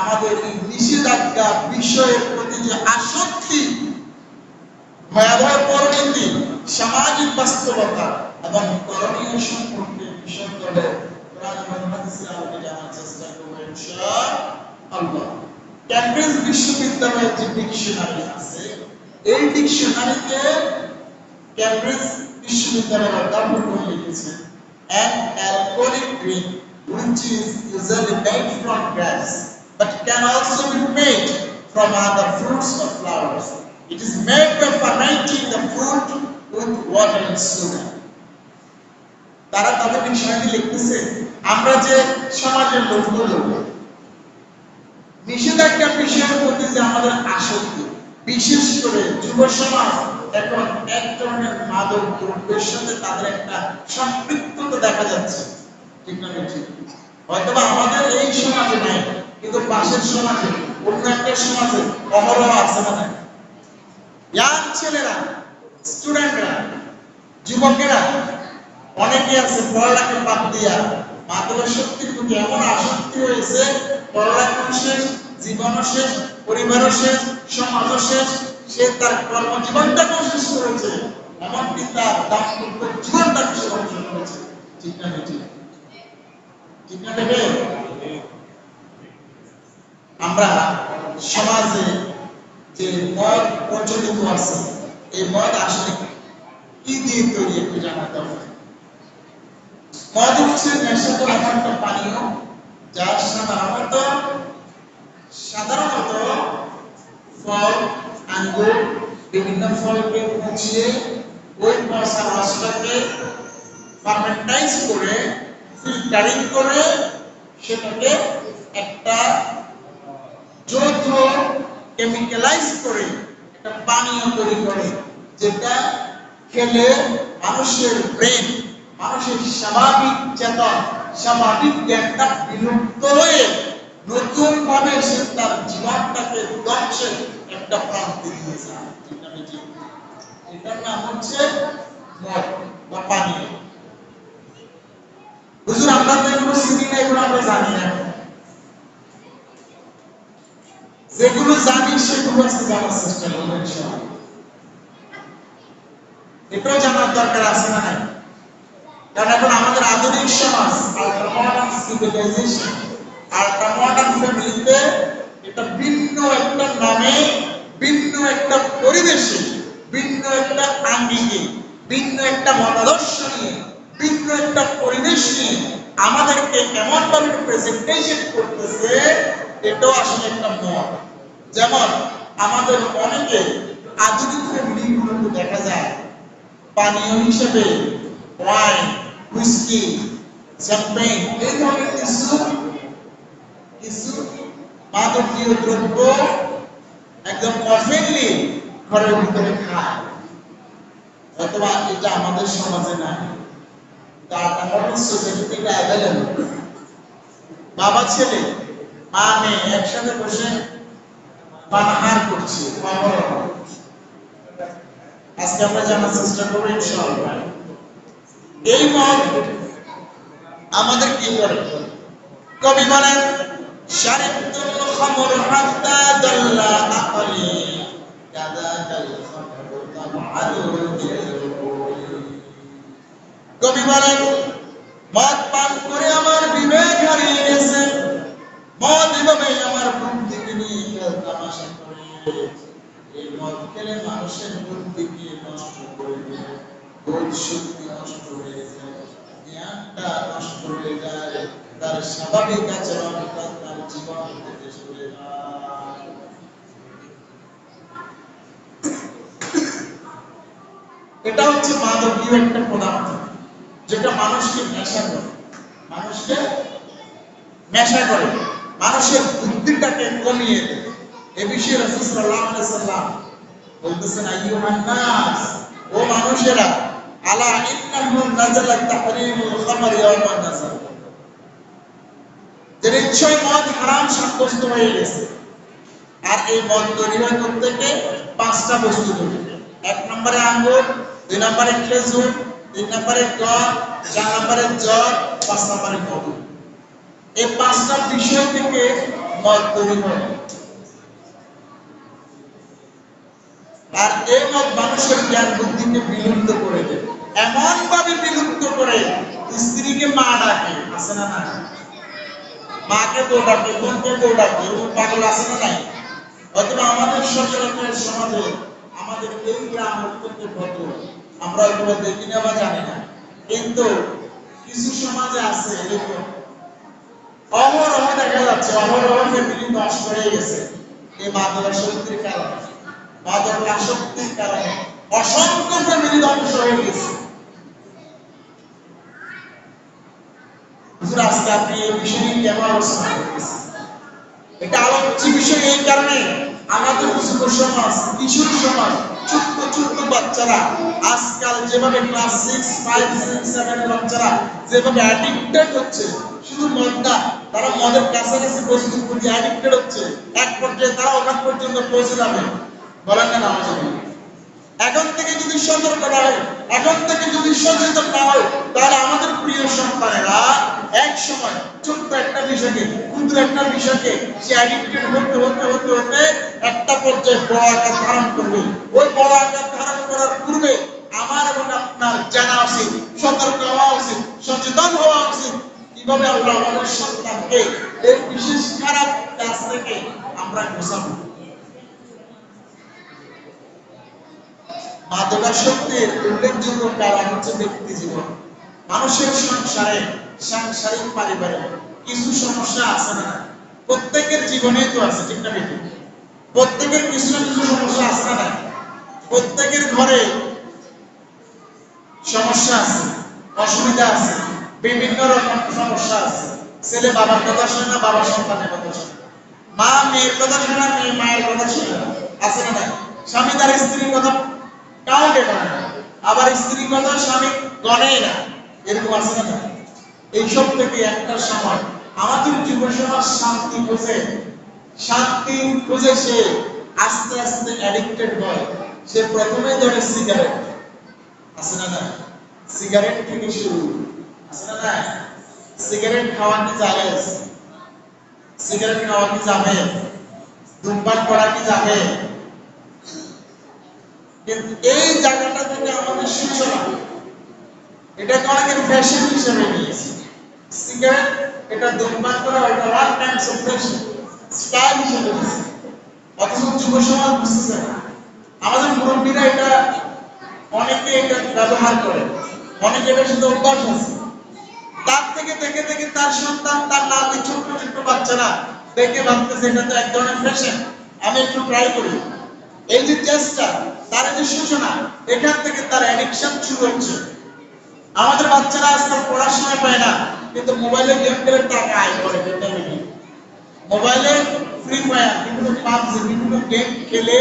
আমাদের এই নিষেধাজ্ঞা বিষয়ের প্রতি যে আসক্তি, ভয়াবহ পরিণতি, সামাজিক বাস্তবতা এবং করণীয় সম্পর্কে বিষয়গুলো কোরআন এবং হাদিসের আলোকে জানার চেষ্টা করব ইনশাআল্লাহ। ক্যামব্রিজ বিশ্ববিদ্যালয়ের যে ডিকশনারি আছে, এই ডিকশনারিতে ক্যামব্রিজ বিশ্ববিদ্যালয়ের অধ্যাপক লিখেছেন an alcoholic drink which is usually made from grapes but can also be made from other fruits or flowers. It is made by fermenting the fruit with water and sugar. তারা তাদের বিষয়টি লিখতেছে, আমরা যে সমাজের লোকগুলো নিষেধাজ্ঞা বিষয়ের প্রতি যে আমাদের আসক্তি, বিশেষ করে যুব সমাজ এখন এক ধরনের মাদক দ্রব্যের সাথে তাদের একটা সম্পৃক্ততা দেখা যাচ্ছে, ঠিক না? ঠিক। হয়তোবা আমাদের এই সমাজে নাই, কিন্তু পাশের সমাজে, অন্য একটা সমাজে অহরহ আছে। মানে ইয়াং ছেলেরা, স্টুডেন্টরা, যুবকেরা অনেকে আছে পড়ালেখা বাদ দিয়া মাদকের শক্তির প্রতি এমন আসক্তি হয়েছে, পড়ালেখাও শেষ, জীবনও শেষ, পরিবারও শেষ, সমাজও শেষ, সে তার কর্মজীবনটাকেও শেষ করেছে, এমনকি তার দাম্পত্য জীবনটাকে সে ধ্বংস করেছে। ঠিক না? ঠিক। ঠিক না? দেখে আমরা সমাজে যে মদ প্রচলিত আছে, এই মদ আসলে কি দিয়ে তৈরি একটু জানাতে হবে। মদ হচ্ছে নেশাকর এমন একটা পানীয় যার সাধারণত ফল, আঙ্গুর, বিভিন্ন ফলকে পচিয়ে ওই পচা রসটাকে ফার্মেন্টাইজ করে, ফিল্টারিং করে সেটাকে একটা যৌথ কেমিক্যালাইজ করে একটা পানীয় তৈরি করে, যেটা খেলে মানুষের ব্রেন, মানুষের স্বাভাবিক চেতন, স্বাভাবিক জ্ঞানটা বিলুপ্ত হয়ে নতুন ভাবে সে তার জীবনটাকে ধ্বংসের একটা প্রান্তে নিয়ে যায়। এটার নাম হচ্ছে মদ বা পানীয়। হুজুর, আমরা তো এগুলো চিনি না, এগুলো আমরা জানি না। যেগুলো জানি সেগুলো আজকে জানার চেষ্টা করবো ইনশাআল্লাহ। এটাও জানার দরকার আছে না নাই? কারণ এখন আমাদের আধুনিক সমাজ, ultra modern civilization, ultra modern ফ্যামিলিতে এটা ভিন্ন একটা নামে, ভিন্ন একটা পরিবেশে, ভিন্ন একটা আঙ্গিকে, ভিন্ন একটা মতাদর্শ নিয়ে, ভিন্ন একটা পরিবেশ নিয়ে আমাদেরকে এমন ভাবে প্রেজেন্টেশন করতেছে, এটাও আসলে একটা মত। যেমন আমাদের অনেকে আধুনিক ফ্যামিলিগুলোতে দেখা যায় পানীয় হিসেবে ওয়াইন, হুইস্কি, শ্যাম্পেন, এই ধরনের কিছু মাদকীয় দ্রব্য একদম অফেনলি ঘরের ভিতরে খায়। অথবা এটা আমাদের সমাজে নাই, তার মডার্ন সোসাইটিতে এটা অ্যাভেলেবল। বাবা ছেলে, মা মেয়ে একসাথে বসে পানাহার করছে। আজকে আমরা জানার চেষ্টা করবো ইনশাআল্লাহ এই মদ আমাদের কি করে। কবি বলেন, শারিবতুল খামর হাত্তা দাল্লা আকালি কাযাকাল খামরু তাবআদু বিল। কবি বলেন, মদ পান করে আমার বিবেক হারিয়ে গেছে, মদ এভাবে আমার বুদ্ধিকে নিয়ে তামাশা করে। এই মদ খেলে মানুষের বুদ্ধিকে নষ্ট করে দেয়, বোধ শক্তি নষ্ট হয়ে যায়, জ্ঞানটা নষ্ট হয়ে যায়, তার স্বাভাবিক আচরণটা তার জীবন থেকে সরে যায়। এটা হচ্ছে মাদকীয় একটা পদার্থ যেটা মানুষকে নেশা করে, মানুষের বুদ্ধিটাকে কমিয়ে দেয়। এ বিষয়ে রাসূল সাল্লাল্লাহু আলাইহি ওয়াসাল্লাম বলতেছেন, আইয়ুহান নাস, ও মানুষেরা, আলা ইন্নাহু নাযালা তাহরিমুল খামর ইয়াওমান নাযাল, যে নিশ্চয় মদ হারাম সাব্যস্ত হয়ে গেছে। আর এই মদ তৈরি হয় থেকে 5টা বস্তু তৈরি। 1 নম্বরে আঙ্গুর, 2 নম্বরে খেজুর, 3 নম্বরে গম, 4 নম্বরে জব, 5 নম্বরে মধু। এই 5টা বিষয় থেকে মদ তৈরি হয়। আর এই মদ মানুষের জ্ঞান বুদ্ধিকে বিলুপ্ত করে দেয়, এমন ভাবে বিলুপ্ত করে স্ত্রীকে মা ডাকে, আছে না না? মাকে বউ ডাকে, বোনকে বউ ডাকে, এরকম পাগল আছে না নাই? অথবা আমাদের সচরাচর সমাজে আমাদের এই গ্রাম অত্যন্ত ভদ্র, আমরা ওইগুলো দেখি না বা জানি না, কিন্তু কিছু সমাজে আছে এরকম অহরহ দেখা যাচ্ছে, অহরহ ফ্যামিলি নষ্ট হয়ে গেছে এই মাদকাসক্তির কারণে। মাদকাসক্তির কারণে অসংখ্য ফ্যামিলি ধ্বংস হয়ে গেছে। আজকে আপনি এই বিষয় নিয়ে কেমন আলোচনা করতেছেন? এটা আলোচ্য বিষয় এই কারণে আমাদের যুব সমাজ, কিশোর সমাজ, ছোট্ট ছোট্ট বাচ্চারা আজকাল যেভাবে ক্লাস 6, 5, 6, 7 এর বাচ্চারা যেভাবে অ্যাডিক্টেড হচ্ছে, শুধু মদ না, তারা মদের কাছাকাছি বস্তুর প্রতি অ্যাডিক্টেড হচ্ছে, এক পর্যায়ে তারা ওখান পর্যন্ত পৌঁছে যাবে। বলেন না নামাজ? এখন থেকে যদি সতর্ক না হয়, এখন থেকে যদি সচেতন না হয়, তাহলে আমাদের প্রিয় সন্তানেরা এক সময় ছোট্ট একটা বিষয়কে, ক্ষুদ্র একটা বিষয়কে সে অ্যাডিক্টেড হতে হতে হতে হতে একটা পর্যায়ে বড় আকার ধারণ করবে। ওই বড় আকার ধারণ করার পূর্বে আমার এবং আপনার জানা উচিত, সতর্ক হওয়া উচিত, সচেতন হওয়া উচিত, কিভাবে আমরা আমাদের সন্তানকে এই বিশেষ খারাপ কাজ থেকে আমরা ঘোষাবো। মাদকাসক্তির উল্লেখযোগ্য কারণ হচ্ছে ব্যক্তি জীবন। মানুষের সংসারে, সাংসারিক পারিবারিক কিছু সমস্যা আছে না? প্রত্যেকের জীবনে তো আছে, ঠিক না বেটি? প্রত্যেকের কিছু না কিছু সমস্যা আছে না? প্রত্যেকের ঘরে সমস্যা আছে, অসুবিধা আছে, বিভিন্ন রকম সমস্যা আছে। ছেলে বাবার কথা শোনে না, বাবা সন্তানের কথা শোনে, মা মেয়ের কথা শোনে না, মেয়ে মায়ের কথা শোনে না, আছে না? স্বামী তার স্ত্রীর কথা কাউকে করে না, আবার স্ত্রীর কথা স্বামী গণেই না, এরকম আছে না? এইসব থেকে একটা সময় আমাদের যুব সমাজ শান্তি খোঁজে, শান্তি খুঁজে সে আস্তে আস্তে অ্যাডিক্টেড হয়। সে প্রথমে ধরে সিগারেট, আছে না? সিগারেট থেকে শুরু, আছে না? সিগারেট খাওয়া কি জায়েজ? সিগারেট খাওয়া কি যাবে? ধূমপান করা কি যাবে? কিন্তু এই জায়গাটা থেকে আমাদের সূচনা, এটাকে অনেকের ফ্যাশন হিসেবে নিয়েছে। সিগারেট, এটা ধূমপান করা, এটা ওয়ান টাইম ফ্যাশন, স্টাইল হিসেবে নিয়েছে। অথচ যুব সমাজ বুঝতেছে না। আমাদের মুরব্বীরা এটা, অনেকে এটা ব্যবহার করে, অনেকে এটা শুধু অভ্যাস আছে। তার থেকে দেখে দেখে তার সন্তান, তার নাতি, ছোট্ট ছোট্ট বাচ্চারা দেখে ভাবতেছে এটা তো এক ধরনের ফ্যাশন, আমি একটু ট্রাই করি। এই যে চেষ্টা, তার যে সূচনা, এখান থেকে তার অ্যাডিকশন শুরু হচ্ছে। আমাদের বাচ্চারা আজকাল পড়াশোনা পায় না, কিন্তু মোবাইলে গেম খেলে টাকা আয় করে। মোবাইলে ফ্রি ফায়ার, বিভিন্ন পাবজি, বিভিন্ন গেম খেলে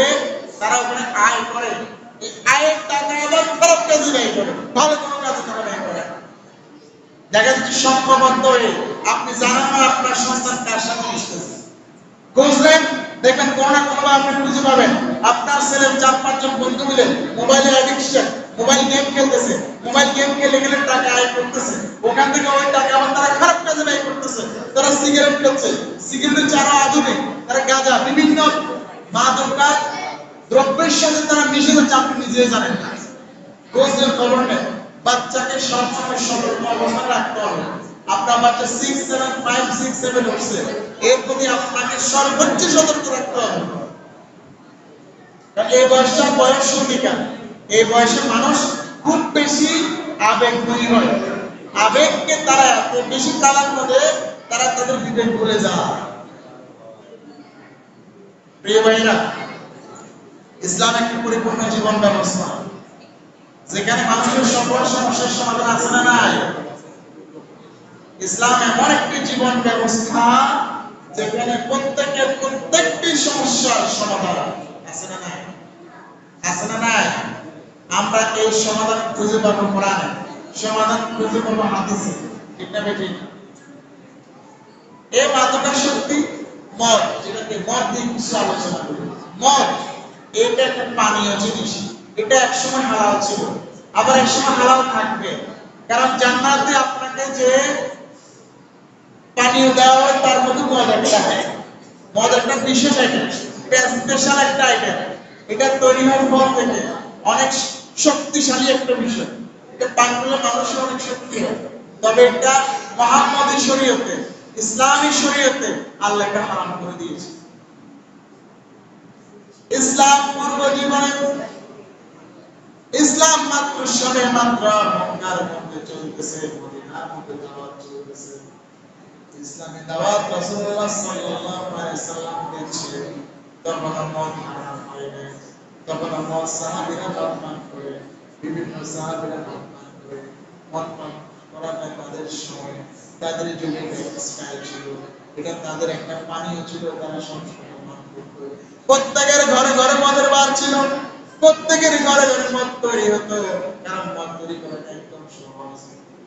তারা ওখানে আয় করে। এই আয়ের টাকা আবার খারাপ কাজে ব্যয় করে, ভালো কোনো কাজে তারা ব্যয় করে। দেখা যাচ্ছে সংখ্যাবদ্ধ হয়ে আপনি জানেন না আপনার সন্তান কার সাথে মিশতেছে, খুঁজলেন দেখবেন কোনো না কোনো আপনি খুঁজে পাবেন আপনার ছেলের 4-5 জন বন্ধু মিলে মোবাইলে অ্যাডিকশন, মোবাইল গেম খেলতেছে, মোবাইল গেম খেলে গেলে টাকা আয় করতেছে, ওখান থেকে ওই টাকা আবার তারা খারাপ কাজে ব্যয় করতেছে। তারা সিগারেট খাচ্ছে, সিগারেটের চারা আধুনিক, তারা গাঁজা, বিভিন্ন মাদকাত দ্রব্যের সাথে তারা মিশে যাচ্ছে, আপনি নিজেই জানেন না। খোঁজের খবর নেই। বাচ্চাকে সবসময় সতর্ক অবস্থায় রাখতে হবে। আপনার বাচ্চা 6, 7, 5, 6, 7 হচ্ছে, এর প্রতি আপনাকে সর্বোচ্চ সতর্ক রাখতে হবে। কারণ এই বয়সটা বয়স শূন্যিকা, এই বয়সে মানুষ খুব বেশি আবেগময়ী হয়। আবেগকে তারা এত বেশি চালান করে তারা তাদের বিবেক ভুলে যায়। প্রিয় ভাইরা, ইসলাম একটি পরিপূর্ণ জীবন ব্যবস্থা, যেখানে মানুষের সকল সমস্যার সমাধান আছে না নাই? ইসলাম এমন একটি জীবন ব্যবস্থা যেখানে প্রত্যেকের প্রত্যেকটি সমস্যার সমাধান আছে না নাই? আছে না নাই? আমরা এই সমাধান খুঁজে পাবো কোরআনে, সমাধান খুঁজে পাবো হাদিসে, ঠিক না বেঠিক? এই মাদকাসক্তি মদ, যেটাকে মদ দিয়ে কিছু আলোচনা করি। মদ এটা একটা পানীয় জিনিস, এটা একসময় হালাল ছিল, আবার একসময় হালাল থাকবে। কারণ জান্নাতে আপনাকে যে পানীয় দেওয়া হয় তার মধ্যে মদ একটা, মদ একটা বিশেষ আইটেম, এটা স্পেশাল একটা আইটেম, এটা তৈরি হয় ফল থেকে, অনেক শক্তিশালী একটা বিষয়, এটা পান করলে মানুষের অনেক শক্তি হয়। তবে এটা মুহাম্মদী শরীয়তে, ইসলামী শরীয়তে আল্লাহ এটা হারাম করে দিয়েছে। ইসলাম পূর্ব জীবনে, ইসলাম মাত্র সবে মাত্র মক্কার মধ্যে চলতেছে, মদিনার মধ্যে দাওয়াত চলতেছে। ইসলামী দাওয়াত রাসূলুল্লাহ সাল্লাল্লাহু আলাইহি সাল্লাম দিয়েছিলেন, তখন মদ হারাম হয় নাই, তখন মদ সাহাবীরা পান করে, বিভিন্ন সাহাবীরা পান করে, মদ পান করাটা তাদের সময়, তাদের যুগে একটা স্টাইল ছিল, এটা তাদের একটা পানীয় ছিল, তারা সবসময় পান করত। প্রত্যেকের ঘরে ঘরে মদের বার ছিল, প্রত্যেকের ঘরে ঘরে মদ তৈরি হতো, কারণ মদ তৈরি করাটা একদম সহজ,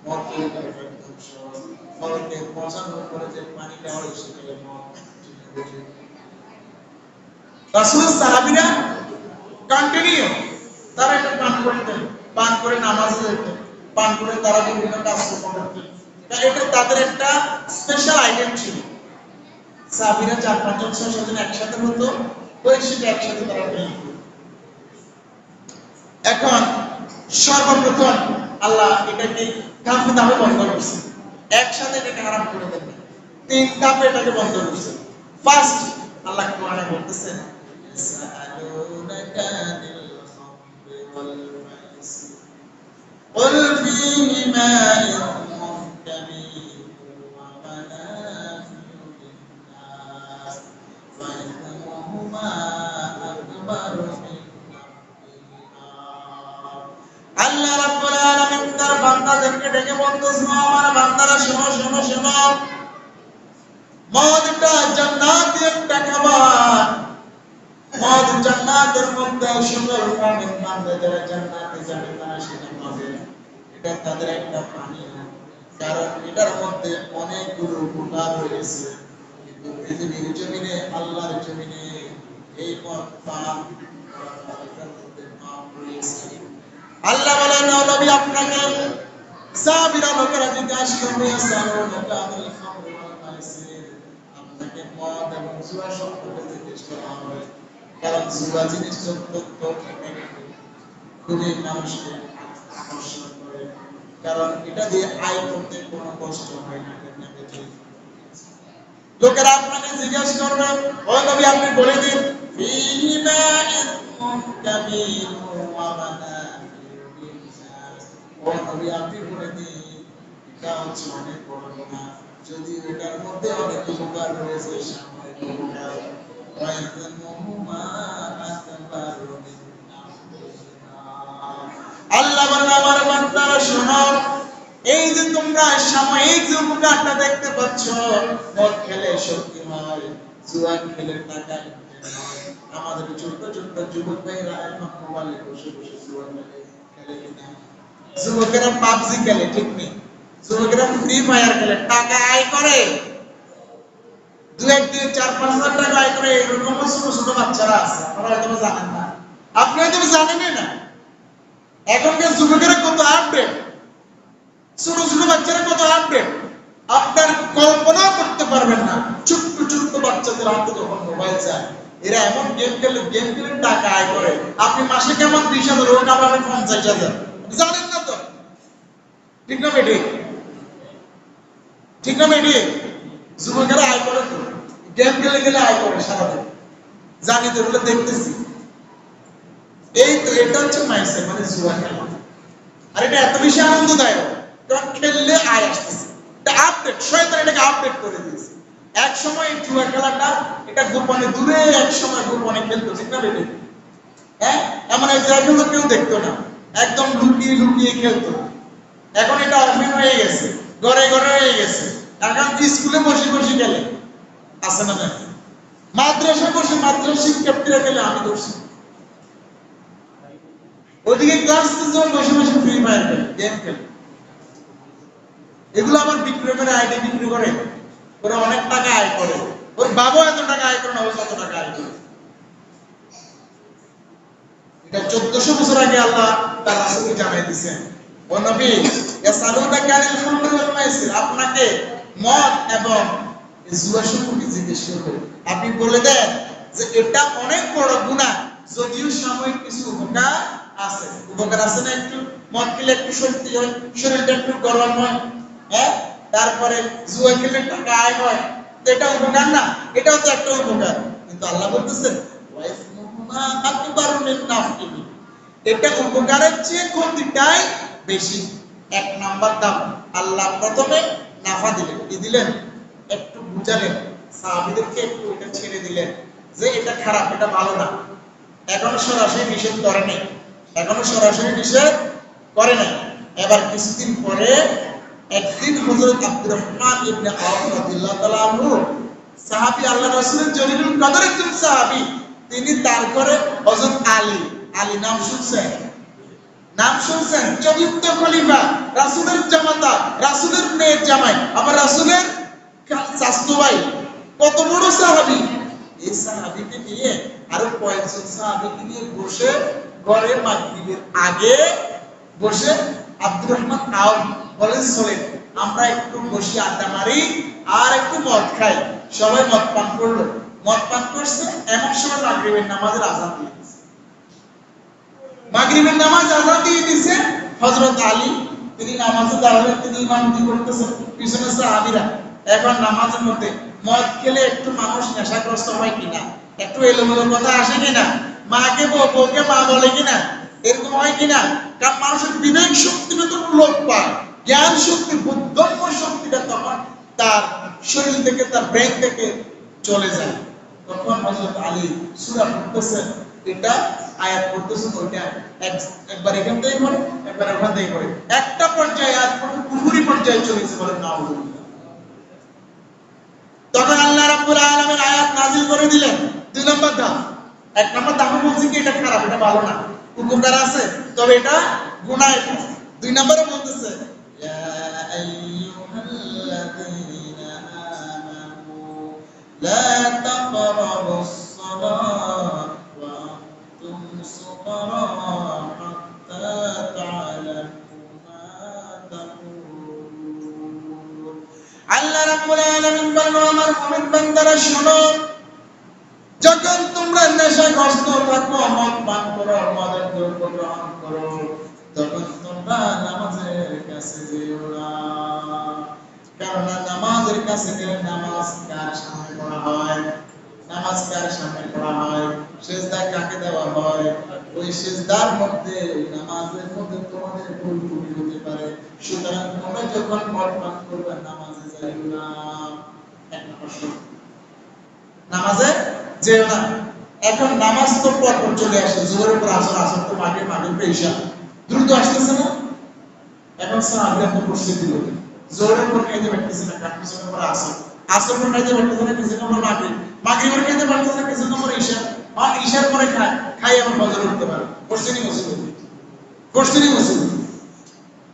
মদ তৈরি করাটা একদম সহজ। ফলকে পচানোর পরে যে পানিটা হয় সেটাকে মদ। রাসূল সাহাবীরা কন্টিনিউ তারা এটা পান করতেন, পান করে নামাজে যেতেন, পান করে তারা বিভিন্ন কাজ করতেন। এটা তাদের একটা স্পেশাল আইটেম ছিল। সাহাবীরা 4-5 জন 6 জন একসাথে হতো, ওই সেটা একসাথে তারা পেয়ে। এখন সর্বপ্রথম আল্লাহ এটাকে ধাপে ধাপে বন্ধ করছে, একসাথে এটাকে হারাম করে দেন, 3 ধাপে এটাকে বন্ধ করছে। ফার্স্ট আল্লাহ কোরআনে বলতেছেন, ইয়াসআলুনাকা আনিল খামরি ওয়াল মাইসির কুল ফীহিমা ইসমুন কাবীরুন ওয়া মানাফি'ু লিন-নাস ওয়া ইসমুহুমা আকবারু মিন নাফইহিমা। আল্লাহ রাব্বুল আলামিন তার বান্দাদেরকে ডেকে বলতেছেন, আমার বান্দারা শোনো শোনো শোনো, মদটা জান্নাতের একটা খাবার, মদ জান্নাতের মধ্যে সকল মুমিন বান্দা যারা জান্নাতে যাবে তারা সেটা পাবে, এটা তাদের একটা পানীয়, কারণ এটার মধ্যে অনেকগুলো উপকার রয়েছে। কিন্তু পৃথিবীর জমিনে, আল্লাহর জমিনে এই মদ পান এটার মধ্যে পাপ রয়েছে। আল্লাহ বলেন, নবী আপনাকে সাহাবীরা লোকেরা জিজ্ঞাসা করবে, ইয়াসআলুনাকা আনিল খামরি ওয়াল মাইসির, আপনাকে মদ এবং জুয়া সম্পর্কে জিজ্ঞেস করা হবে, কারণ জুয়া জিনিসটা অত্যন্ত খুবই মানুষকে আকর্ষণ করে, কারণ এটা দিয়ে আয় করতে কোনো কষ্ট হয় না। লোকেরা আপনাকে জিজ্ঞাসা করবে, ও নবী আপনি বলে দিন, ফীহিমা ইসমুন কাবীরুন ওয়া মানাফি'ু লিন-নাস, ও নবী আপনি বলে দিন, এটা হচ্ছে অনেক বড় গুনাহ, যদি এটার মধ্যে অনেক উপকার রয়েছে, সাময়িক উপকার, ওয়া ইসমুহুমা আকবারু মিন নাফইহিমা। আল্লাহ বলেন, আমার বান্দারা শোনো, এই যে তোমরা সাময়িক যে উপকারটা দেখতে পাচ্ছ, মদ খেলে শক্তি হয়, জুয়া খেলে টাকা হয়। আমাদের ছোট ছোট যুবক ভাইরা এখন মোবাইলে বসে বসে জুয়া খেলে কিনা, যুবকেরা পাবজি খেলে, ঠিক নেই, যুবকেরা ফ্রি ফায়ার খেলে, টাকা আয় করে, 2-1 দিন 4-5 হাজার টাকা আয় করে। এরকম ছোট ছোট বাচ্চারা আছে, আপনারা হয়তো জানেন না, আপনি হয়তো জানেনই না। এখনকার যুবকেরা কত আপডেট, ছোট ছোট বাচ্চারা কত আপডেট, আপনার কল্পনা করতে পারবেন না। ছোট্ট ছোট্ট বাচ্চাদের হাতে যখন মোবাইল যায়, এরা এমন গেম খেলে টাকা আয় করে। আপনি মাসে কেমন 20,000, ও কামাবেন 50,000, জানেন না তো? ঠিক না বেটি? ঠিক না বেটি? যুবকেরা আয় করে তো, গেম খেলে গেলে আয় করে সারাদিন, জানি তো, এগুলো দেখতেছি। এই তো, এটা হচ্ছে মাইন্ডসেট, মানে জুয়া খেলা। আর এটা এত বেশি আনন্দদায়ক, কারণ খেললে আয় আসতেছে, এটা আপডেট, শয়তান এটাকে আপডেট করে দিয়েছে। এক সময় জুয়া খেলাটা এটা গোপনে, দূরে এক সময় গোপনে খেলতো, ঠিক না বেটি? হ্যাঁ, এমন এক জায়গায় তো কেউ দেখতো না, একদম লুকিয়ে লুকিয়ে খেলতো। এখন এটা অফিন হয়ে গেছে, ঘরে ঘরে হয়ে গেছে। এখন স্কুলে বসে বসে খেলে, আছে না? মাদ্রাসা বসে মাদ্রাসা শিক্ষার্থীরা খেলে, আমি ধরছি। ওদিকে ক্লাস যখন বসে বসে ফ্রি ফায়ার খেলে, গেম খেলে। এগুলো আবার বিক্রি করে, আইডি বিক্রি করে, ওরা অনেক টাকা আয় করে। ওর বাবা এত টাকা আয় করে না, ও কত টাকা আয় করে। এটা 1400 বছর আগে আল্লাহ তার রাসূলকে জানাই দিয়েছেন, ও নবী, ইয়াসালুনাকা আনিল খামরি ওয়াল মাইসির, আপনাকে মদ এবং জুয়া সম্পর্কে জিজ্ঞেস করবে, আপনি বলে দেন যে এটা অনেক বড় গুনাহ, যদিও সাময়িক কিছু উপকার আছে। উপকার আছে না? একটু মদ খেলে একটু শক্তি হয়, শরীরটা একটু গরম হয়, হ্যাঁ, তারপরে জুয়া খেলে টাকা আয় হয়, এটা উপকার না? এটাও তো একটা উপকার। কিন্তু আল্লাহ বলতেছেন ওয়াইসমুহুমা আকবারু মিন নাফইহি, এটা উপকারের চেয়ে ক্ষতিটাই বেশি। এক নাম্বার দাম আল্লাহ প্রথমে নাফা দিলেন, কি দিলেন? একটু বুঝালেন, সাহাবীদেরকে একটু এটা ছেড়ে দিলেন যে এটা খারাপ, এটা ভালো না। এখনো সরাসরি নিষেধ করে নাই, এখনো সরাসরি নিষেধ করে নাই। এবার কিছুদিন পরে একদিন হযরত আব্দুর রহমান ইবনে আওফ রাদিয়াল্লাহু তাআলা আনহু, সাহাবী, আল্লাহর রাসূলের জলিলুল কদর একজন সাহাবী, তিনি তার ঘরে হযরত আলী, আলী নাম শুনছেন? নাম শুনছেন? চতুর্থ খলিফা, রাসূলের জামাতা, রাসূলের মেয়ের জামাই, আবার রাসূলের চাচতো ভাই, কত বড় সাহাবী! এই সাহাবীকে নিয়ে আরো কয়েকজন সাহাবীকে নিয়ে বসে ঘরে মাগরিবের আগে বসে আব্দুর রহমান আওফ বলেন, চলেন আমরা একটু বসে আড্ডা মারি আর একটু মদ খাই। সবাই মদ পান করলো, মদ পান করছে, এমন সময় মাগরিবের নামাজের আযান দিয়ে দিয়েছে। মাগরিবের নামাজ আযান দিয়ে দিয়েছে, হযরত আলী তিনি নামাজে দাঁড়ালেন, তিনি ইমামতি করতেছেন, পিছনে সাহাবীরা। এখন নামাজের মধ্যে মদ খেলে একটু মানুষ নেশাগ্রস্ত হয় কিনা, একটু এলোমেলো কথা আসে কিনা, মাকে বউকে মা বলে কিনা, এরকম হয় কিনা? কারণ মানুষের বিবেক শক্তিটা তখন লোপ পায়, জ্ঞান শক্তি, বুদ্ধত্ব শক্তিটা তখন তার শরীর থেকে, তার ব্রেন থেকে চলে যায়। তখন হযরত আলী সূরা পড়তেছেন, এটা আয়াত পড়তেছেন, ওইটা একবার এখান থেকে পড়ে, একবার ওখান থেকে পড়ে, একটা পর্যায়ে আয়াত পড়ে কুফরি পর্যায়ে চলেছে, বলেন নাউযুবিল্লাহ। তখন আল্লাহ রাব্বুল আলামিন আয়াত নাযিল করে দিলেন। দুই নম্বর ধাপ, এক নম্বর ধাপ বলছে কি এটা খারাপ, এটা ভালো না, উপকার আছে তবে এটা গুনাহ। দুই নম্বরে বলতেছে ইয়া আইয়ুহাল্লাযীনা আমানু লা তাকরাবুস সালাত ওয়া আনতুম সুকারা হাত্তা তা'লামু মা তাকুলুন। আল্লাহ রাব্বুল আলামিন বলেন, আমার মুমিন বান্দারা শোনো, যখন তোমরা নেশাগ্রস্ত থাকো, মদ পান করো, মদের দ্রব্য গ্রহণ করো, তখন তোমরা নামাজের কাছে যেও না। কেননা নামাজের কাছে গেলে নামাজ কার সামনে পড়া হয়? নামাজ কার সামনে পড়া হয়? সিজদা কাকে দেওয়া হয়? ওই সিজদার মধ্যে, ওই নামাজের মধ্যে তোমাদের ভুল ত্রুটি হতে পারে। সুতরাং তোমরা যখন মদ পান করবে নামাজে যাইও না। এক নম্বর নামাজে যেও না। এখন নামাজ তো পরপর চলে আসে, জোহরের পর আসর, আসর তো মাগরিব পর ইশা, দ্রুত আসতেছে না? এখন সাহাবীরা তো বসে দিল, জোহরের পর খাইতে পারতেছে না, কিছুক্ষণ পর আসর, আসর পর খাইতে পারতেছে না, কিছুক্ষণ পর মাগরিবের খাইতে পারতেছে না, কিছুক্ষণ পর ইশা, আর ইশার পরে খাই আবার ফজর উঠতে পারে। পশ্চিমী মুসলিম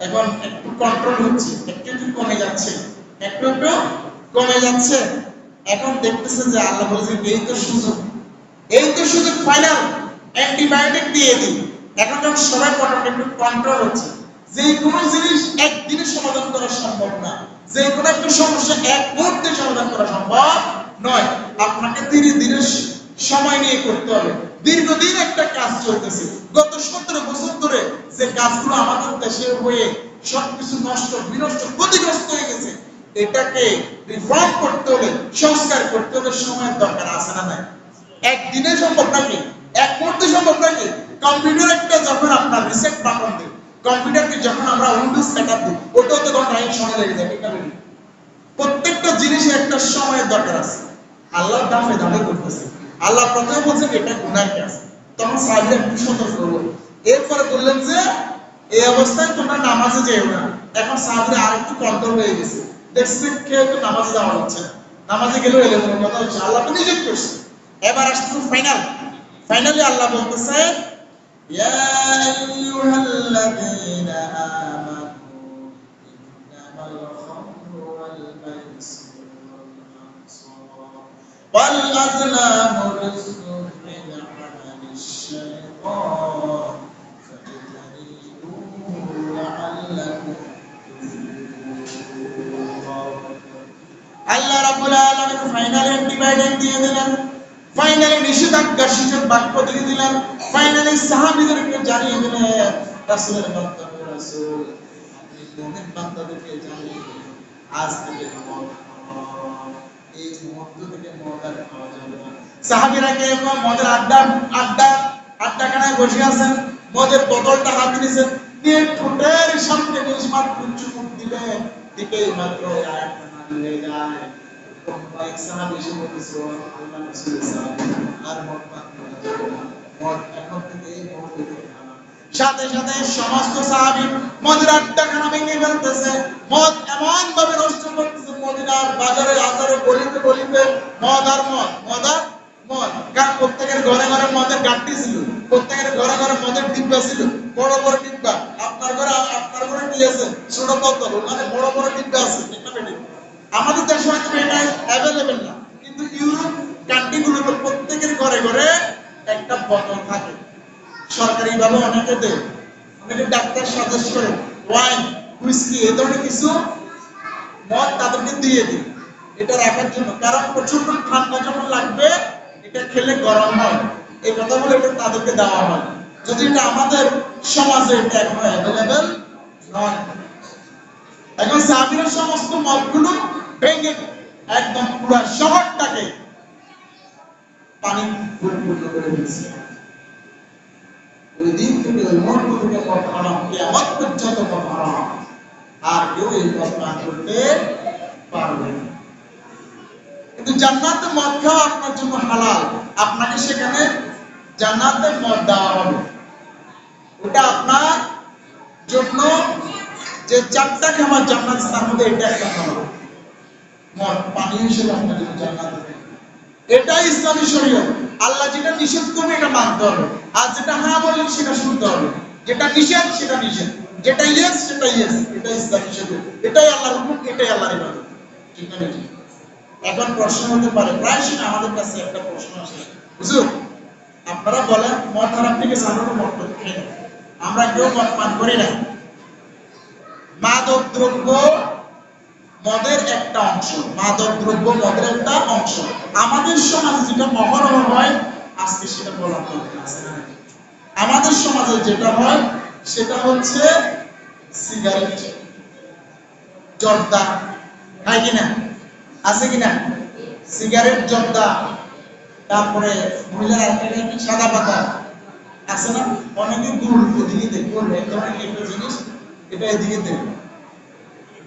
এখন একটু কন্ট্রোল হচ্ছে, একটু একটু কমে যাচ্ছে, একটু একটু কমে যাচ্ছে। এখন দেখতেছে যে আল্লাহ বলেছেন এই তো সুযোগ, এই তো সুযোগ, ফাইনাল অ্যান্টিবায়োটিক দিয়ে দিই। এখন যখন সবাই মোটামুটি একটু কন্ট্রোল হচ্ছে, যে কোনো জিনিস একদিনে সমাধান করা সম্ভব না, যে কোনো একটা সমস্যা এক মুহূর্তে সমাধান করা সম্ভব নয়। আপনাকে ধীরে ধীরে সময় নিয়ে করতে হবে। দীর্ঘদিন একটা কাজ চলতেছে, গত 17 বছর ধরে যে কাজগুলো আমাদের দেশে হয়ে সবকিছু নষ্ট, বিনষ্ট, ক্ষতিগ্রস্ত হয়ে গেছে, এটাকে রিফর্ম করতে হলে, সংস্কার করতে হলে সময়ের দরকার আছে না নাই? একদিনে সম্ভব নাকি? এক মুহূর্তে সম্ভব নাকি? কম্পিউটার একটা যখন আপনার রিসেট বাটন দেয়, কম্পিউটারকে যখন আমরা উইন্ডোজ সেটআপ দিই, ওটাও তো ঘন্টা সময় লেগে যায়, ঠিক না? প্রত্যেকটা জিনিসের একটা সময়ের দরকার আছে। আল্লাহ দাফে দাফে করতেছে। আল্লাহ প্রথমে বলছেন এটা গুনাহের কাজ, তখন সাহাবীরা একটু সতর্ক হলো। এরপরে বললেন যে এই অবস্থায় তোমরা নামাজে যেও না। এখন সাহাবীরা আরেকটু কন্ট্রোল হয়ে গেছে, দেখছে কেউ তো নামাজে যাওয়া হচ্ছে না, নামাজে গেলেও এলোমেলো কথা হচ্ছে, আল্লাহ তো নিষেধ করছে। এবার আসছে ফাইনালি আল্লাহ বলতেছে ইয়া আইয়ুহাল্লাযীনা আমানু ইন্নামাল খামরু ওয়াল মাইসিরু ওয়াল আযলামু রিজকুম মিন আমালিশ শাইতান ফাজতানিবুহু লাআল্লাকুম তুফলিহুন। আল্লাহ রাব্বুল আলামিন ফাইনাল অ্যান্টিবায়োটিক দিয়ে দিলেন, ফাইনালি নিষেধাজ্ঞা শিখে বাক্য দিয়ে দিলেন, ফাইনালি সাহাবীদেরকে জানিয়ে দিলেন রাসূলের বান্দা রাসূল আপনি মুমিন বান্দাদেরকে জানিয়ে দিলেন আজ থেকে মদ হারাম, এই মুহূর্ত থেকে মদ আর খাওয়া যাবে না। সাহাবীরা কে মদের আড্ডাখানায় বসে আছেন, মদের বোতলটা হাতে নিয়েছেন, দিয়ে ঠোঁটের সামনে মাত্র চুমুক দিলেন, দিকেই মাত্র আয়াতটা নাযিল হয়ে যায়। এক সাহাবী এসে বলতেছে আল্লাহর রাসূল সাল্লাল্লাহু আর মদ পান করা যাবে না, মদ এখন থেকে এই মুহূর্ত থেকে হারাম। সাথে সাথে সমস্ত সাহাবী মদের আড্ডাখানা ভেঙে ফেলতেছে, মদ এমন ভাবে নষ্ট করতেছে, মদিনার বাজারে আজারে গলিতে গলিতে মদ আর মদ, মদ আর মদ। কারণ প্রত্যেকের ঘরে ঘরে মদের গাড়ি ছিল, প্রত্যেকের ঘরে ঘরে মদের ডিব্বা ছিল, বড় বড় ডিব্বা। আপনার ঘরে কি আছে? ছোট বোতল, মানে বড় বড় ডিব্বা আছে। আমাদের দেশে হয়তো এটা অ্যাভেলেবেল না, কিন্তু ইউরোপ কান্ট্রিগুলোতে প্রত্যেকের ঘরে ঘরে একটা বোতল থাকে। সরকারিভাবে অনেকে দেয়, অনেকে ডাক্তার সাজেস্ট করে ওয়াইন, হুইস্কি এই ধরনের কিছু মদ তাদেরকে দিয়ে দিই এটা রাখার জন্য, কারণ প্রচন্ড ঠান্ডা যখন লাগবে এটা খেলে গরম হয়, এই কথা বলে এটা তাদেরকে দেওয়া হয়। যদি এটা আমাদের সমাজে এটা এখন অ্যাভেলেবেল নয়। এখন সাহাবীরা সমস্ত মদগুলো ভেঙে একদম পুরো শহরটাকে পানি পরিপূর্ণ করে দিয়েছে। ওই দিন থেকে ওই মুহূর্ত থেকে মদ হারাম, কিয়ামত পর্যন্ত মদ হারাম, আর কেউ এই মদ পান করতে পারবে না। কিন্তু জান্নাতে মদ খাওয়া আপনার জন্য হালাল, আপনাকে সেখানে জান্নাতে মদ দেওয়া হবে। ওটা আপনার জন্য যে চারটা খাবার জান্নাত তার মধ্যে এটা একটা খাবার, মদ পানি হিসেবে আপনার জন্য জান্নাতে দেবে। এটাই ইসলামী শরীয়ত। আল্লাহ যেটা নিষেধ করবে এটা মানতে হবে, আর যেটা হ্যাঁ বললেন সেটা শুনতে হবে। যেটা নিষেধ সেটা নিষেধ, যেটা ইয়েস সেটা ইয়েস। এটা ইসলামী শরীয়ত, এটাই আল্লাহর হুকুম, এটাই আল্লাহর ইবাদত। ঠিক না? ঠিক। এখন প্রশ্ন হতে পারে, প্রায় সময় আমাদের কাছে একটা প্রশ্ন আসে, হুজুর আপনারা বলেন মদ হারাম থেকে আমরা মদ খাই না, আমরা কেউ মদ পান করি না। মাদক দ্রব্য মদের একটা অংশ, মাদক দ্রব্য মদের একটা অংশ। আমাদের সমাজে যেটা অহরহ হয় আজকে সেটা বলার দরকার আছে না? আমাদের সমাজে যেটা হয় সেটা হচ্ছে সিগারেট, জর্দা, হয় কিনা? আছে কিনা? সিগারেট, জর্দা, তারপরে মহিলারা একটা সাদা পাতা আছে না? অনেকে দূর ওদিকে দেখবে এই ধরনের একটা জিনিস, এটা এদিকে দেখবে।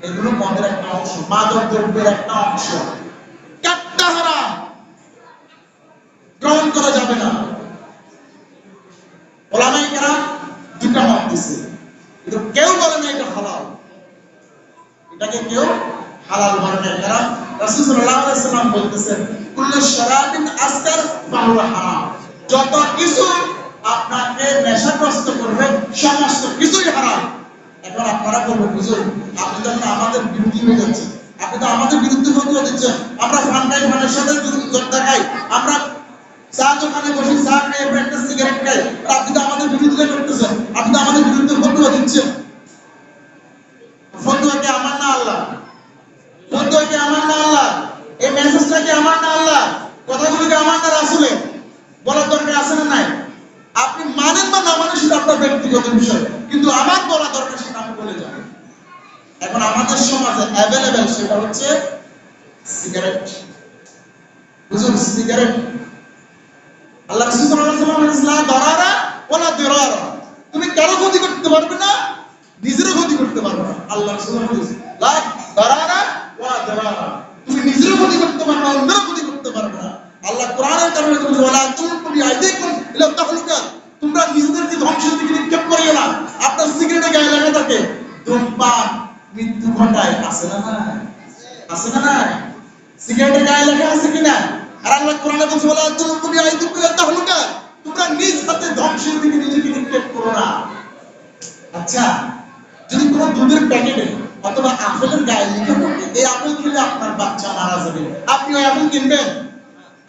এগুলো মদের একটা অংশ, মাদক দ্রব্যের একটা অংশ। কাটটা হারাম, গ্রহণ করা যাবে না। ওলামায়ে কেরাম দুটা মত দিয়েছে, কিন্তু কেউ বলে না এটা হালাল, এটাকে কেউ হালাল বলে না। কারণ রাসূল সাল্লাল্লাহু আলাইহি ওয়াসাল্লাম বলতেছেন কুল্লু শারাবিন আসকার ফাহুয়া হারাম, যত কিছু আপনাকে নেশাগ্রস্ত করবে সমস্ত কিছুই হারাম। এখন আপনারা বলবেন হুজুর আপনি তো আমাদের বিরোধী হয়ে যাচ্ছেন, আপনি তো আমাদের বিরুদ্ধে ফতোয়া দিচ্ছেন। আমরা ফান্ডের সাথে জর্দা খাই, আমরা চা দোকানে বসে চা খাই, একটা সিগারেট খাই, আপনি তো আমাদের বিরুদ্ধে করতেছেন, আপনি তো আমাদের বিরুদ্ধে ফতোয়া দিচ্ছেন। ফতোয়া কি আমার না আল্লাহ? ফতোয়া কি আমার না আল্লাহ? এই মেসেজটা কি আমার না আল্লাহ? কথাগুলো কি আমার না রাসূলের? বলার দরকার আছে না নাই? আপনি মানেন বা না মানেন সেটা আপনার ব্যক্তিগত বিষয়, কিন্তু আমার বলা দরকার সেটা আমি বলে যাব। এখন আমাদের সমাজে অ্যাভেলেবেল সেটা হচ্ছে সিগারেট। হুজুর সিগারেট আল্লাহ রাসূল সাল্লাল্লাহু আলাইহি ওয়াসাল্লাম বলেছেন লা দারারা ওয়ালা দিরারা, তুমি কারো ক্ষতি করতে পারবে না, নিজেরও ক্ষতি করতে পারবে না। আল্লাহ রাসূল বলেছেন লা দারারা ওয়ালা দিরারা, তুমি নিজেরও ক্ষতি করতে পারবে না, অন্যেরও ক্ষতি করতে পারবে না। আল্লাহ কোরআনের কারণে বলেছে ওয়ালা তুলকু বিআইদিকুম ইলা তাহলুকা, তোমরা নিজেদেরকে ধ্বংসের দিকে নিক্ষেপ করিও না। আপনার সিগারেটে গায়ে লাগা থাকে, ধূমপান মৃত্যু ঘটায়, আছে না না? আছে না না? সিগারেটে গায়ে লাগা আছে কিনা? আর আল্লাহ কোরআনে বলছে ওয়ালা তুলকু বিআইদিকুম ইলা তাহলুকা, তোমরা নিজ হাতে ধ্বংসের দিকে নিজেকে নিক্ষেপ করো না। আচ্ছা, যদি কোনো দুধের প্যাকেটে অথবা আপেলের গায়ে লেখা থাকে এই আপেল খেলে আপনার বাচ্চা মারা যাবে, আপনি ওই আপেল কিনবেন?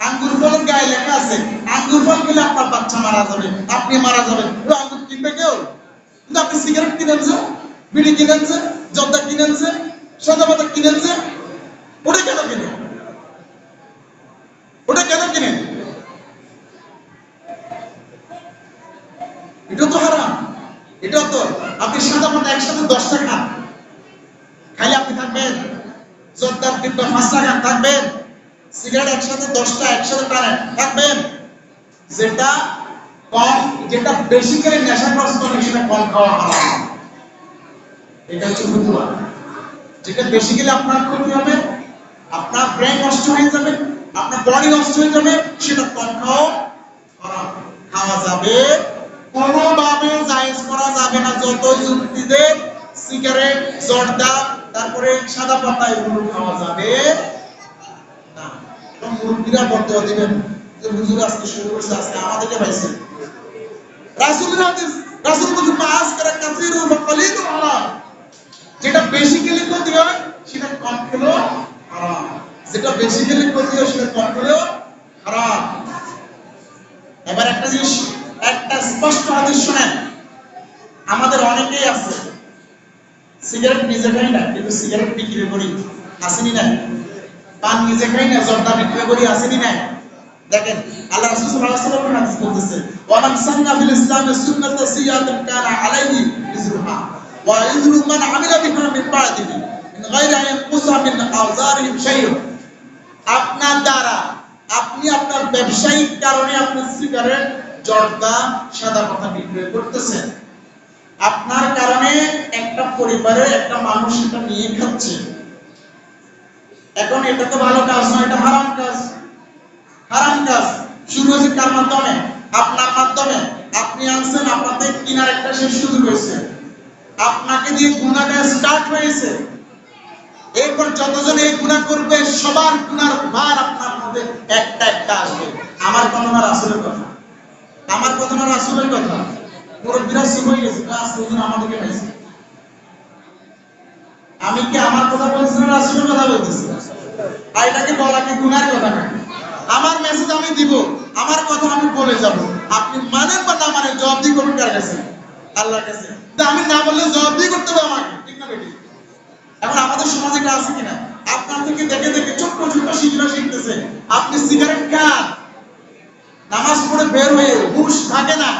আঙ্গুর ফলের গায়ে লেখা আছে আঙ্গুর ফল খেলে আপনার বাচ্চা মারা যাবে, আপনি মারা যাবেন, ওই আঙ্গুর কিনবে কেউ? কিন্তু আপনি সিগারেট কিনেছেন, বিড়ি কিনেছেন, জর্দা কিনেছেন, সাদা পাতা কিনেছেন, ওটা কেন কিনে? আপনি সাদা পাতা একসাথে 10টা খান, খাইলে আপনি থাকবেন? জর্দার ডিব্বা 5টা খান, থাকবেন? সিগারেট একসাথে 10টা একসাথে টানেন, থাকবেন? যেটা কম, যেটা বেশি করে নেশাগ্রস্ত হবে সেটা কম খাওয়া হারাম। এটা হচ্ছে ফতুয়া। যেটা বেশি গেলে আপনার ক্ষতি হবে, আপনার ব্রেন নষ্ট হয়ে যাবে, আপনার বডি নষ্ট হয়ে যাবে, সেটা কম খাওয়া হারাম। খাওয়া যাবে, কোনোভাবে জায়েজ করা যাবে না। যত যুক্তি দেন, সিগারেট, জর্দা, তারপরে সাদা পাতা, এগুলো খাওয়া যাবে না। এবং মুরব্বীরা বর্তমান দিবেন যে হুজুর আজকে শুরু করছে, আজকে আমাদেরকে পাইছে। রাসূলের হাদিস, রাসূল বলেন পাঁচ করে কাসীরু ওয়া কলিলু হারাম। যেটা বেশি খেলে ক্ষতি হয় সেটা কম খেলেও হারাম, যেটা বেশি খেলে ক্ষতি হয় সেটা কম খেলেও হারাম। এবার একটা জিনিস, একটা স্পষ্ট হাদিস শুনেন। আমাদের অনেকেই আছে সিগারেট নিজে খাই না, কিন্তু সিগারেট বিক্রি করি, আসেনি না? পান নিজে খাই না, জর্দা বিক্রি করি, আসেনি না? দেখেন আল্লাহ রাসূল সাল্লাল্লাহু আলাইহি ওয়াসাল্লাম হাদিস বলতেছে, ওয়া মান সান্না ফিল ইসলামি সুন্নাতান সাইয়্যাতান কানা আলাইহি ইজরুহা ওয়া ইজরু মান আমিলা বিহা মিন বা'দিহি মিন গায়রি আন ইয়ানকুসা মিন আওজারিহিম শাই'আন। আপনার দ্বারা, আপনি আপনার ব্যবসায়িক কারণে আপনি সিগারেট, জর্দা, সাদা পাতা বিক্রি করতেছেন, আপনার কারণে একটা পরিবারে একটা মানুষ এটা নিয়ে খাচ্ছে। এখন এটা তো ভালো কাজ নয়, এটা হারাম কাজ। হারাম কাজ শুরু হয়েছে কার মাধ্যমে? আপনার মাধ্যমে। আপনি আনছেন, আপনাদের কিনার একটা শেষ সুযোগ হয়েছে, আপনাকে দিয়ে গুনাহটা স্টার্ট হয়েছে। এরপর যতজন এই গুনাহ করবে সবার গুনার ভার আপনার মধ্যে একটা একটা আসবে। আমার কথা না রাসূলের কথা, আমার কথা না রাসূলের কথা। পুরো বিরাজ হয়ে গেছে, ক্লাস হুজুর আমাদেরকে পাইছে। আমি কি আমার কথা বলছি না রাসূলের কথা বলতেছি? আর এটাকে বলা কি গুনার কথা না? আমার মেসেজ আমি দিব, আমার কথা আমি বলে যাব, আপনি মানেন বা না মানেন জবাব দিয়ে করবেন কার কাছে? আল্লাহর কাছে। আমি না বললে জবাব দিয়ে করতে হবে আমাকে, ঠিক না বেটি? এখন আমাদের সমাজে এটা আছে কিনা? আপনার থেকে দেখে দেখে ছোট্ট ছোট্ট শিশুরা শিখতেছে। আপনি সিগারেট খান, নামাজ পড়ে বের হয়ে হুঁশ থাকে না,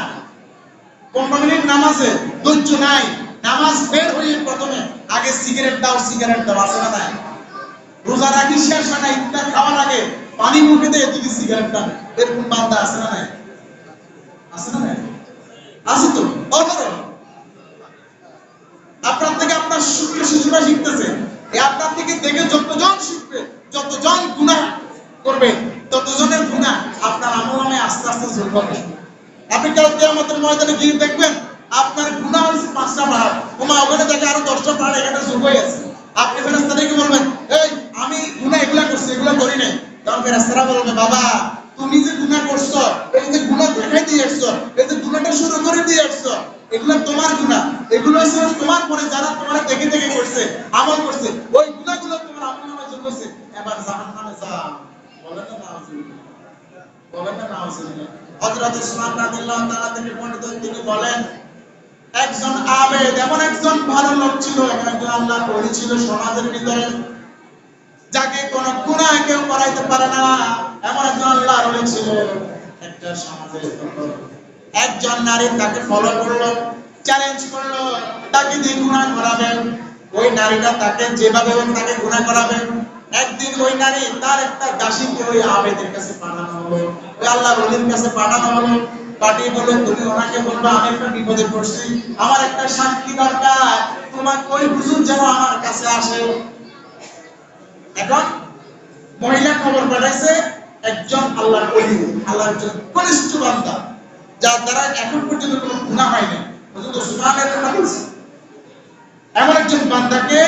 15 মিনিট নামাজে ধৈর্য নাই, নামাজ বের হয়ে প্রথমে আগে সিগারেট দাও, সিগারেট দাও, আছে না নাই? রোজা রাখি শেষ হয় না, ইফতার খাওয়ার আগে পানি মুখে দিয়ে এদিকে সিগারেট টান, এরকম বান্দা আছে না নাই? আছে না নাই? আছে তো, অবরো। আপনার থেকে আপনার শিশুরা শিখতেছে, আপনার থেকে দেখে যতজন শিখবে, যতজন গুনাহ করবে, ততজনের গুনাহ আপনার আমলনামায় আস্তে আস্তে যোগ হবে। আপনি কাল কিয়ামতের ময়দানে গিয়ে দেখবেন আপনার গুনাহ হয়েছে 5টা পাহাড়, ওমা ওখানে দেখে আরো 10টা পাহাড় এখানে যোগ হয়ে আছে। আপনি ফেরেশতাদেরকে বলবেন, এই আমি গুনাহ এগুলা করছি, এগুলা করি নাই। তখন ফেরেশতারা বলবে, বাবা তুমি যে গুনাহ করছো, এই যে গুনাহ দেখাই দিয়ে আসছো, এই যে গুনাহটা শুরু করে দিয়ে আসছো, এগুলো তোমার গুনাহ, এগুলো হচ্ছে তোমার পরে যারা তোমার দেখে দেখে করছে, আমল করছে, ওই গুনাহগুলো তোমার আমলনামায় যোগ হয়েছে, এবার জাহান্নামে যাও। বলেন না নাউজুবিল্লাহ, বলেন না নাউজুবিল্লাহ। হযরত উসমান রাদিয়াল্লাহু তাআলা থেকে বর্ণিত, তিনি বলেন, একজন আবেদ, এমন একজন ভালো লোক ছিল, একজন আল্লাহর ওলি ছিল সমাজের ভিতরে, যাকে কোন গুনাহ কেউ করাইতে পারে না, এমন একজন আল্লাহর ওলি ছিল। একটা সমাজের ভিতরে একজন নারী তাকে ফলো করলো, চ্যালেঞ্জ করলো, তাকে দিয়ে গুনাহ করাবেন। ওই নারীটা তাকে যেভাবে হোক তাকে গুনাহ করাবেন। একদিন ওই নারী তার একটা দাসীকে ওই আবেদের কাছে পাঠানো হলো, ওই আল্লাহর ওলির কাছে পাঠানো হলো। পাঠিয়ে বলল, তুমি ওনাকে বলবা আমি একটা বিপদে পড়ছি, আমার একটা সাক্ষী দরকার, তোমাকে ওই হুজুর যেন আমার কাছে আসে। এখন মহিলা খবর পাঠাইছে একজন আল্লাহর ওলি, আল্লাহর একজন কনিষ্ঠ বান্দা, যার দ্বারা এখন পর্যন্ত কোনো গুনাহ হয়নি, হুজুর উসমানের হাদিস, এমন একজন বান্দাকে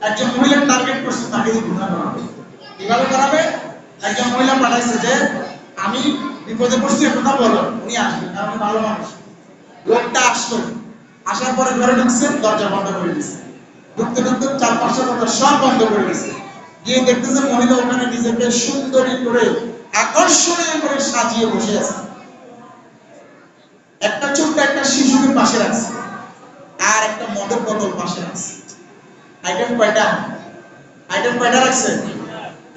একজন মহিলা টার্গেট করছে, তাকে গুনাহ করাবে। কিভাবে করাবে? একজন মহিলা পাঠাইছে যে আমি বিপদে পড়ছি, কথা বলো। উনি আসবেন, কারণ ভালো মানুষ। লোকটা আসলো, আসার পরে ঘরে ঢুকছে, দরজা বন্ধ করে দিয়েছে। ঢুকতে ঢুকতে 4-5টা দরজা সব বন্ধ করে দিয়েছে। গিয়ে দেখতেছে মহিলা ওখানে নিজেকে সুন্দরী করে, আকর্ষণীয় করে সাজিয়ে বসে আছে। একটা ছোট্ট একটা শিশুকে পাশে রাখছে, আর একটা মদের বোতল পাশে রাখছে। আইটেম কয়টা? আইটেম কয়টা রাখছে?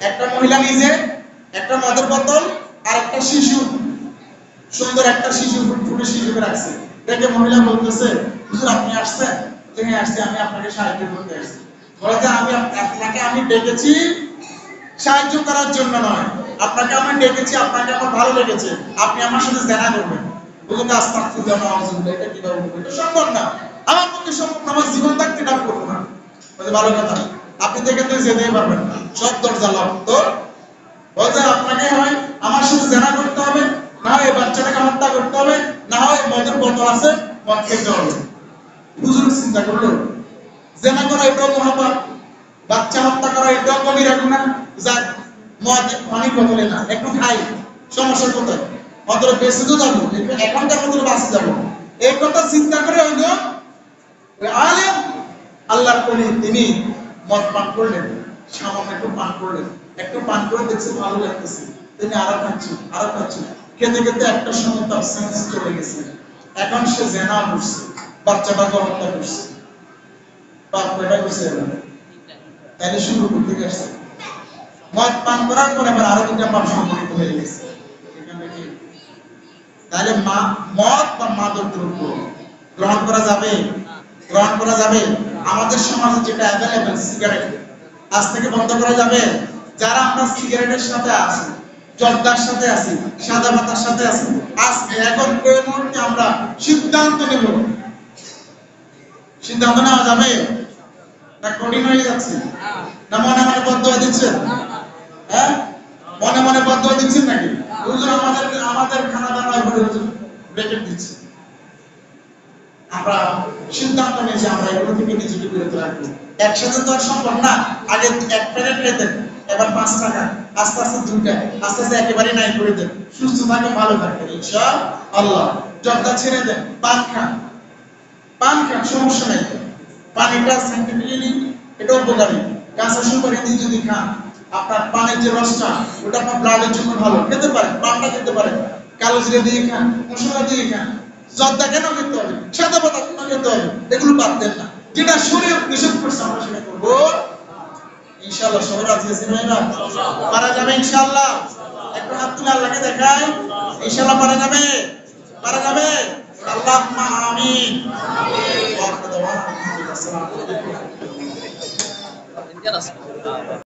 একটা মহিলা নিজে, একটা মদের বোতল, আর একটা শিশু, সুন্দর একটা শিশু, ফুটফুটে শিশুকে রাখছে। দেখে মহিলা বলতেছে, হুজুর আপনি আসছেন? যে হ্যাঁ আসছি, আমি আপনাকে সাহায্য করতে আসছি। বলে যে আপনাকে আমি ডেকেছি সাহায্য করার জন্য নয়, আপনাকে আমি ডেকেছি, আপনাকে আমার ভালো লেগেছে, আপনি আমার সাথে জেনা করবেন। হুজুর আস্তাগফিরুল্লাহ ওয়া আউযু বিল্লাহ, এটা কিভাবে করব? এটা সম্ভব না, আমার পক্ষে সম্ভব না, আমার জীবন থাকতে এটা করব না। বলে ভালো কথা, আপনি তো এখান থেকে যেতেই পারবেন না, সব দরজা লক। তো বলতে আপনাকে হয় আমার সাথে জেনা করতে হবে, না হয় এই বাচ্চাটাকে হত্যা করতে হবে, না হয় মদের বোতল আছে মদ খেতে হবে। হুজুর চিন্তা করলো জেনা করা এটাও মহাপাপ, বাচ্চা হত্যা করা এটাও কবিরা গুনাহ, যাক মদ পানির বোতলে না, একটু খাই, সমস্যা কোথায়, অন্তত বেঁচে তো যাবো, এখনকার মতো বাঁচতে যাবো, এই কথা চিন্তা করে হইলো ওই আলেম আল্লাহর ওলি তিনি মদ পান করলেন, সামান্য একটু পান করলেন, একটু পান করে দেখছে ভালো লাগতেছে, তিনি আরো খাচ্ছেন, খেতে খেতে একটা সময় তার সেন্স চলে গেছে, এখন সে জেনা করছে, বাচ্চাটাকে হত্যা করছে, পাপ কয়টা করছে? তাইলে শুরু করতে গেছে, মদ পান করার পরে আবার আরো দুটা পাপ সংঘটিত হয়ে গেছে। তাহলে মদ বা মাদক দ্রব্য গ্রহণ করা যাবে? গ্রহণ করা যাবে? আমাদের সমাজে যেটা অ্যাভেলেবল সিগারেট, আজ থেকে বন্ধ করা যাবে? যারা আমরা সিগারেটের সাথে আছি, জর্দার সাথে আছি, সাদা পাতার সাথে আছি, আজকে এখন এই মুহূর্তে আমরা সিদ্ধান্ত নেব, সিদ্ধান্ত নেওয়া যাবে না কঠিন হয়ে যাচ্ছে? না মনে মনে বদদোয়া দিচ্ছেন? হ্যাঁ, মনে মনে বদদোয়া দিচ্ছেন নাকি? হুজুর আমাদের খানা দানা করে হুজুর ব্রেকেট দিচ্ছে। আমরা সিদ্ধান্ত নিয়েছি আমরা এগুলো থেকে নিজেকে বিরত রাখবো। একসাথে তো আর সম্ভব না, আগে এক প্যাকেট খেতেন, এবার 5 টাকা, আস্তে আস্তে 2টা, আস্তে আস্তে একেবারে নাই করে দেন, সুস্থ থাকেন, ভালো থাকবেন ইনশাআল্লাহ। জর্দা ছেড়ে দেন, পান খান, সমস্যা নাই। পানিটা সাইন্টিফিক্যালি এটা উপকারী, কাঁচা সুপারি দিয়ে যদি খান, আপনার পানের যে রসটা ওটা আপনার ব্লাডের জন্য ভালো, খেতে পারেন, পানটা খেতে পারেন, কালো জিরা দিয়ে খান, মশলা দিয়ে খান। জর্দা কেন খেতে হবে? সাদা পাতা কেন খেতে হবে? এগুলো বাদ দেন না, যেটা শরীয়ত নিষেধ করছে আমরা সেটা করবো ইনশাআল্লাহ। সবাই রাজি আছেন ভাইরা? পারা যাবে ইনশাআল্লাহ? একটু হাত তুলে আল্লাহকে দেখাই, ইনশাআল্লাহ পারা যাবে? পারা যাবে? আল্লাহুম্মা আমিন। আমিন।